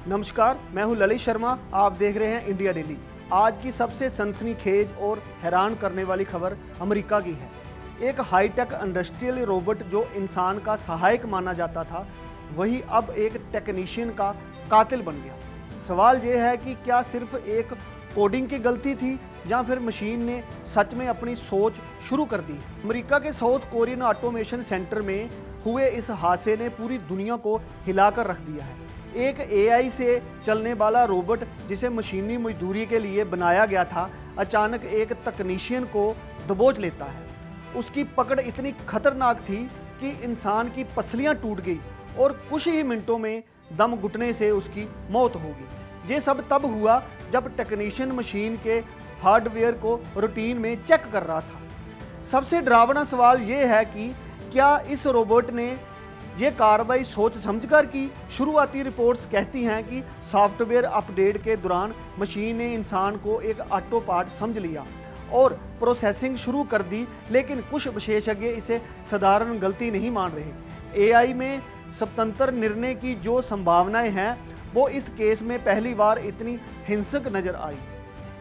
नमस्कार, मैं हूं ललित शर्मा। आप देख रहे हैं इंडिया डेली। आज की सबसे सनसनीखेज और हैरान करने वाली खबर अमेरिका की है। एक हाईटेक इंडस्ट्रियल रोबोट जो इंसान का सहायक माना जाता था, वही अब एक टेक्नीशियन का कातिल बन गया। सवाल ये है कि क्या सिर्फ एक कोडिंग की गलती थी या फिर मशीन ने सच में अपनी सोच शुरू कर दी। अमेरिका के साउथ कोरियन ऑटोमेशन सेंटर में हुए इस हादसे ने पूरी दुनिया को हिलाकर रख दिया है। एक एआई से चलने वाला रोबोट जिसे मशीनी मजदूरी के लिए बनाया गया था, अचानक एक तकनीशियन को दबोच लेता है। उसकी पकड़ इतनी खतरनाक थी कि इंसान की पसलियां टूट गई और कुछ ही मिनटों में दम घुटने से उसकी मौत हो गई। ये सब तब हुआ जब टेक्नीशियन मशीन के हार्डवेयर को रूटीन में चेक कर रहा था। सबसे डरावना सवाल ये है कि क्या इस रोबोट ने ये कार्रवाई सोच समझकर की। शुरुआती रिपोर्ट्स कहती हैं कि सॉफ्टवेयर अपडेट के दौरान मशीन ने इंसान को एक ऑटो पार्ट समझ लिया और प्रोसेसिंग शुरू कर दी, लेकिन कुछ विशेषज्ञ इसे साधारण गलती नहीं मान रहे। एआई में स्वतंत्र निर्णय की जो संभावनाएं हैं, वो इस केस में पहली बार इतनी हिंसक नजर आई।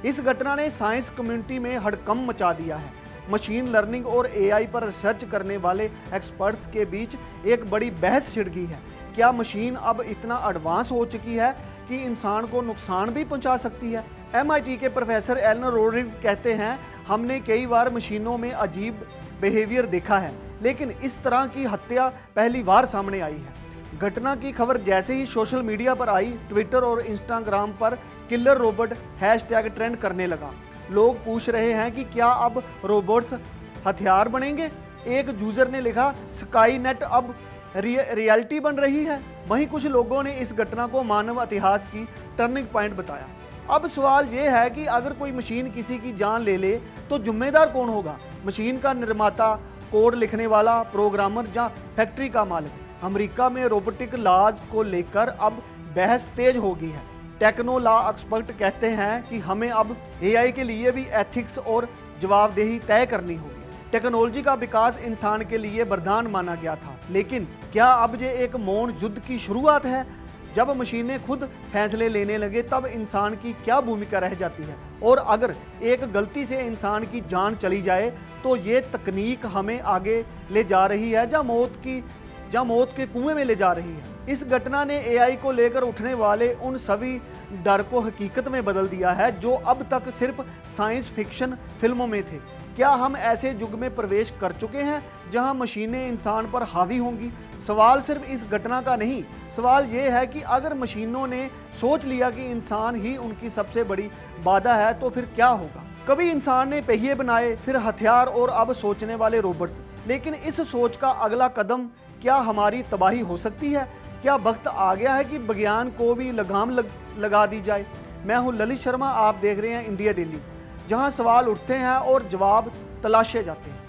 इस घटना ने साइंस कम्युनिटी में हड़कंप मचा दिया है। मशीन लर्निंग और एआई पर रिसर्च करने वाले एक्सपर्ट्स के बीच एक बड़ी बहस छिड़ गई है। क्या मशीन अब इतना एडवांस हो चुकी है कि इंसान को नुकसान भी पहुंचा सकती है? एमआईटी के प्रोफेसर एलन रोड्रिग्स कहते हैं, हमने कई बार मशीनों में अजीब बिहेवियर देखा है, लेकिन इस तरह की हत्या पहली बार सामने आई है। घटना की खबर जैसे ही सोशल मीडिया पर आई, ट्विटर और इंस्टाग्राम पर किलर रोबोट हैशटैग ट्रेंड करने लगा। लोग पूछ रहे हैं कि क्या अब रोबोट्स हथियार बनेंगे। एक यूजर ने लिखा, स्काई नेट अब रियलिटी बन रही है। वहीं कुछ लोगों ने इस घटना को मानव इतिहास की टर्निंग पॉइंट बताया। अब सवाल यह है कि अगर कोई मशीन किसी की जान ले ले तो जिम्मेदार कौन होगा? मशीन का निर्माता, कोड लिखने वाला, प्रोग्रामर या फैक्ट्री का मालिक? अमेरिका में रोबोटिक लॉज को लेकर अब बहस तेज हो गई है। टेक्नो लॉ एक्सपर्ट कहते हैं कि हमें अब एआई के लिए भी एथिक्स और जवाबदेही तय करनी होगी। टेक्नोलॉजी का विकास इंसान के लिए वरदान माना गया था, लेकिन क्या अब ये एक मौन युद्ध की शुरुआत है? जब मशीनें खुद फैसले लेने लगे तब इंसान की क्या भूमिका रह जाती है? और अगर एक गलती से इंसान की जान चली जाए तो ये तकनीक हमें आगे ले जा रही है या मौत के कुएं में ले जा रही है? इस घटना ने एआई को लेकर उठने वाले उन सभी डर को हकीकत में बदल दिया है जो अब तक सिर्फ साइंस फिक्शन फिल्मों में थे। क्या हम ऐसे युग में प्रवेश कर चुके हैं जहां मशीनें इंसान पर हावी होंगी? सवाल सिर्फ इस घटना का नहीं, सवाल ये है कि अगर मशीनों ने सोच लिया कि इंसान ही उनकी सबसे बड़ी बाधा है तो फिर क्या होगा? कभी इंसान ने पहिए बनाए, फिर हथियार और अब सोचने वाले रोबोट्स। लेकिन इस सोच का अगला कदम क्या हमारी तबाही हो सकती है? क्या वक्त आ गया है कि विज्ञान को भी लगाम लगा दी जाए? मैं हूं ललित शर्मा, आप देख रहे हैं इंडिया डेली, जहां सवाल उठते हैं और जवाब तलाशे जाते हैं।